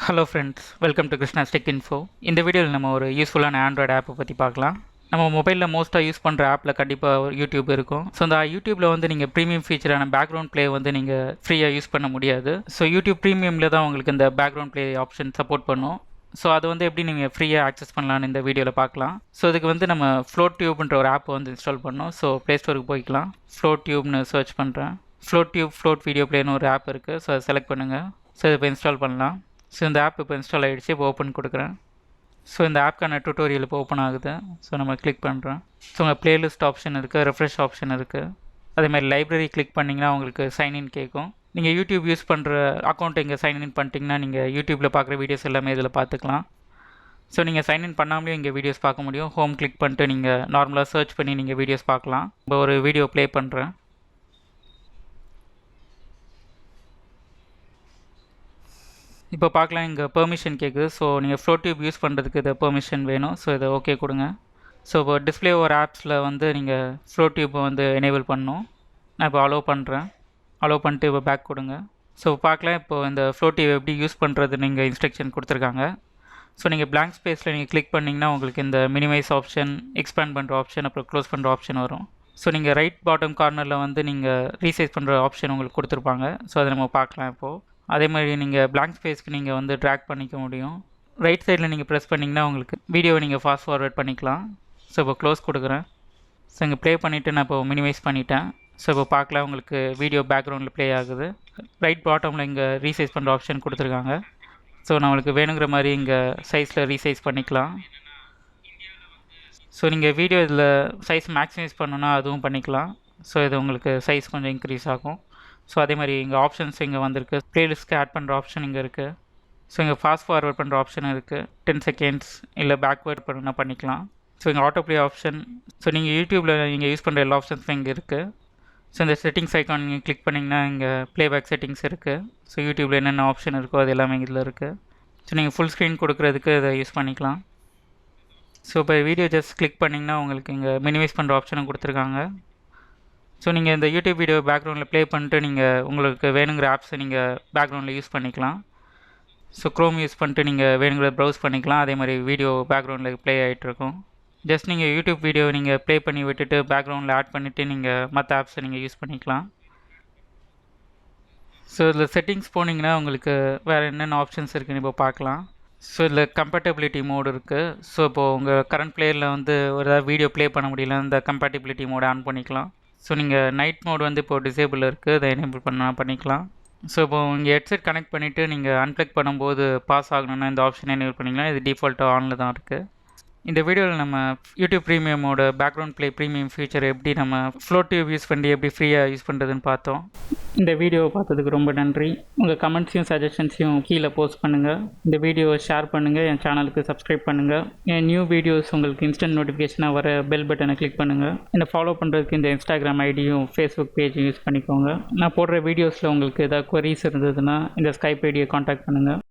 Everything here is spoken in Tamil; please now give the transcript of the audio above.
Hello friends, welcome to krishnastechinfo. இந்த வீடியோவில் நம்ம ஒரு யூஸ்ஃபுல்லான ஆண்ட்ராய்டு ஆப்பை பற்றி பார்க்கலாம். நம்ம மொபைலில் மோஸ்ட்டாக யூஸ் பண்ணுற ஆப்பில் கண்டிப்பாக யூடியூப் இருக்கும். ஸோ அந்த யூடியூப்பில் வந்து நீங்கள் ப்ரீமியம் ஃபீச்சரான பேக்ரவுண்ட் ப்ளே வந்து நீங்கள் ஃப்ரீயாக யூஸ் பண்ண முடியாது. ஸோ யூடியூப் ப்ரீமியமில் தான் உங்களுக்கு இந்த பேக்ரவுண்ட் ப்ளே ஆப்ஷன் சப்போர்ட் பண்ணும். ஸோ அது வந்து எப்படி நீங்கள் ஃப்ரீயாக ஆக்சஸ் பண்ணலான்னு இந்த வீடியோவில் பார்க்கலாம். ஸோ இதுக்கு வந்து நம்ம ஃப்ளோட் டியூப்ன்ற ஒரு ஆப்பை வந்து இன்ஸ்டால் பண்ணோம். ஸோ ப்ளே ஸ்டோருக்கு போய்க்கலாம். ஃப்ளோட் டியூப்னு சர்ச் பண்ணுறேன். ஃப்ளோட் டியூப் ஃப்ளோட் வீடியோ ப்ளேன்னு ஒரு ஆப் இருக்குது. ஸோ அதை செலக்ட் பண்ணுங்கள். ஸோ இதை இப்போ இன்ஸ்டால் பண்ணலாம். ஸோ இந்த ஆப் இப்போ இன்ஸ்டால் ஆகிடுச்சு. இப்போ ஓப்பன் கொடுக்குறேன். ஸோ இந்த ஆப்க்கான டுட்டோரியல் இப்போ ஓப்பன் ஆகுது. ஸோ நம்ம கிளிக் பண்ணுறோம். ஸோ உங்கள் பிளேலிஸ்ட் ஆப்ஷன் இருக்குது, ரெஃப்ரெஷ் ஆப்ஷன் இருக்குது. அதேமாதிரி லைப்ரரி கிளிக் பண்ணிங்கன்னா உங்களுக்கு சைன்இன் கேட்கும். நீங்கள் யூடியூப் யூஸ் பண்ணுற அக்கௌண்ட் இங்கே சைன்இன் பண்ணிட்டீங்கன்னா நீங்கள் யூடியூப்பில் பார்க்குற வீடியோஸ் எல்லாமே இதில் பார்த்துக்கலாம். ஸோ நீங்கள் சைன்இன் பண்ணாமலேயும் இங்கே வீடியோஸ் பார்க்க முடியும். ஹோம் கிளிக் பண்ணிட்டு நீங்கள் நார்மலாக சர்ச் பண்ணி நீங்கள் வீடியோஸ் பார்க்கலாம். இப்போ ஒரு வீடியோ ப்ளே பண்ணுறேன். இப்போ பார்க்கலாம், இங்கே பெர்மிஷன் கேட்குது. ஸோ நீங்கள் ஃப்ளோட் டியூப் யூஸ் பண்ணுறதுக்கு இதை பெர்மிஷன் வேணும். ஸோ இதை ஓகே கொடுங்க. ஸோ இப்போ டிஸ்பிளே ஒரு ஆப்ஸில் வந்து நீங்கள் ஃப்ளோட் டியூப்பை வந்து எனேபிள் பண்ணணும். நான் இப்போ அலோவ் பண்ணுறேன். அலோவ் பண்ணிட்டு இப்போ பேக் கொடுங்க. ஸோ பார்க்கலாம், இப்போது இந்த ஃப்ளோட் டியூப் எப்படி யூஸ் பண்ணுறது நீங்கள் இன்ஸ்ட்ரக்ஷன் கொடுத்துருக்காங்க. ஸோ நீங்கள் பிளாங்க் ஸ்பேஸில் நீங்கள் கிளிக் பண்ணிங்கன்னா உங்களுக்கு இந்த மினிமைஸ் ஆப்ஷன், எக்ஸ்பேண்ட் பண்ணுற ஆப்ஷன், அப்புறம் க்ளோஸ் பண்ணுற ஆப்ஷன் வரும். ஸோ நீங்கள் ரைட் பாட்டம் கார்னரில் வந்து நீங்கள் ரீசைஸ் பண்ணுற ஆப்ஷன் உங்களுக்கு கொடுத்துருப்பாங்க. ஸோ அதை நம்ம பார்க்கலாம் இப்போது. அதே மாதிரி நீங்கள் பிளாங்க் ஸ்பேஸ்க்கு நீங்கள் வந்து ட்ராக் பண்ணிக்க முடியும். ரைட் சைடில் நீங்கள் ப்ரெஸ் பண்ணிங்கன்னா உங்களுக்கு வீடியோவை நீங்கள் ஃபாஸ்ட் ஃபார்வர்ட் பண்ணிக்கலாம். ஸோ இப்போ க்ளோஸ் கொடுக்குறேன். ஸோ இங்கே ப்ளே பண்ணிவிட்டு நான் இப்போ மினிமைஸ் பண்ணிட்டேன். ஸோ இப்போ பார்க்கலாம், உங்களுக்கு வீடியோ பேக்ரவுண்டில் ப்ளே ஆகுது. ரைட் பாட்டமில் இங்கே ரீசைஸ் பண்ணுற ஆப்ஷன் கொடுத்துருக்காங்க. ஸோ நம்மளுக்கு வேணுங்கிற மாதிரி இங்கே சைஸில் ரீசைஸ் பண்ணிக்கலாம். ஸோ நீங்கள் வீடியோ இதில் சைஸ் மேக்ஸிமைஸ் பண்ணணுன்னா அதுவும் பண்ணிக்கலாம். ஸோ இது உங்களுக்கு சைஸ் கொஞ்சம் இன்க்ரீஸ் ஆகும். ஸோ அதே மாதிரி இங்கே ஆப்ஷன்ஸ் இங்கே வந்திருக்கு. ப்ளேலிஸ்ட்க்கு ஆட் பண்ணுற ஆப்ஷன் இங்கே இருக்குது. ஸோ இங்கே ஃபாஸ்ட் ஃபார்வர்ட் பண்ணுற ஆப்ஷன் இருக்குது. 10 செகண்ட்ஸ் இல்லை பேக்வேர்ட் பண்ணால் பண்ணிக்கலாம். ஸோ இங்கே ஆட்டோ ப்ளே ஆப்ஷன். ஸோ நீங்கள் யூடியூப்பில் நீங்கள் யூஸ் பண்ணுற எல்லா ஆப்ஷன்ஸும் இங்கே இருக்குது. ஸோ இந்த செட்டிங்ஸ் ஐக்கான் நீங்கள் கிளிக் பண்ணிங்கன்னா இங்கே ப்ளேபேக் செட்டிங்ஸ் இருக்குது. ஸோ யூடியூப்பில் என்னென்ன ஆப்ஷன் இருக்கோ அது எல்லாமே இதில் இருக்குது. ஸோ நீங்கள் ஃபுல் ஸ்க்ரீன் கொடுக்குறதுக்கு இதை யூஸ் பண்ணிக்கலாம். ஸோ இப்போ வீடியோ ஜஸ்ட் கிளிக் பண்ணிங்கன்னா உங்களுக்கு இங்கே மினிமைஸ் பண்ணுற ஆப்ஷனும் கொடுத்துருக்காங்க. ஸோ நீங்கள் இந்த யூடியூப் வீடியோ பேக்ரவுண்டில் ப்ளே பண்ணிட்டு நீங்கள் உங்களுக்கு வேணுங்கிற ஆப்ஸை நீங்கள் பேக்ரவுண்டில் யூஸ் பண்ணிக்கலாம். ஸோ க்ரோம் யூஸ் பண்ணிட்டு நீங்கள் வேணுங்கிற ப்ரௌஸ் பண்ணிக்கலாம். அதே மாதிரி வீடியோ பேக்ரவுண்டில் ப்ளே ஆகிட்ருக்கும். ஜஸ்ட் நீங்கள் யூடியூப் வீடியோ நீங்கள் ப்ளே பண்ணி விட்டுட்டு பேக்ரவுண்டில் ஆட் பண்ணிவிட்டு நீங்கள் மற்ற ஆப்ஸை நீங்கள் யூஸ் பண்ணிக்கலாம். ஸோ இதில் செட்டிங்ஸ் போனீங்கன்னா உங்களுக்கு வேறு என்னென்ன ஆப்ஷன்ஸ் இருக்குதுன்னு இப்போ பார்க்கலாம். ஸோ இதில் கம்பேட்டபிலிட்டி மோடு இருக்குது. ஸோ இப்போது உங்கள் கரண்ட் பிளேயரில் வந்து ஒரு ஏதாவது வீடியோ ப்ளே பண்ண முடியல, இந்த கம்பேட்டபிலிட்டி மோடை ஆன் பண்ணிக்கலாம். ஸோ நீங்கள் நைட் மோட் வந்து இப்போது டிசேபிள் இருக்குது, அதை எனேபிள் பண்ணிக்கலாம். ஸோ இப்போ உங்கள் ஹெட்செட் கனெக்ட் பண்ணிவிட்டு நீங்கள் அன்ப்ளக் பண்ணும்போது பாஸ் ஆகணுன்னா இந்த ஆப்ஷன் எனேபிள் பண்ணிக்கலாம். இது டிஃபால்ட்டாக ஆனில் தான் இருக்குது. இந்த வீடியோவில் நம்ம யூடியூப் ப்ரீமியமோட பேக்ரவுண்ட் ப்ளே ப்ரீமியம் ஃபீச்சர் எப்படி நம்ம ஃப்ளோட் டியூப் யூஸ் பண்ணி எப்படி ஃப்ரீயாக யூஸ் பண்ணுறதுன்னு பார்த்தோம். இந்த வீடியோவை பார்த்ததுக்கு ரொம்ப நன்றி. உங்கள் கமெண்ட்ஸையும் சஜஷன்ஸையும் கீழே போஸ்ட் பண்ணுங்கள். இந்த வீடியோவை ஷேர் பண்ணுங்கள். என் சேனலுக்கு சப்ஸ்கிரைப் பண்ணுங்கள். என் நியூ வீடியோஸ் உங்களுக்கு இன்ஸ்டன்ட் நோட்டிஃபிகேஷனாக வர பெல் பட்டனை கிளிக் பண்ணுங்கள். என்னை ஃபாலோ பண்ணுறதுக்கு இந்த இன்ஸ்டாகிராம் ஐடியும் ஃபேஸ்புக் பேஜும் யூஸ் பண்ணிக்கோங்க. நான் போடுற வீடியோஸில் உங்களுக்கு ஏதாவது குவரிஸ் இருந்ததுன்னா இந்த ஸ்கைப் ஐடியை காண்டாக்ட் பண்ணுங்கள்.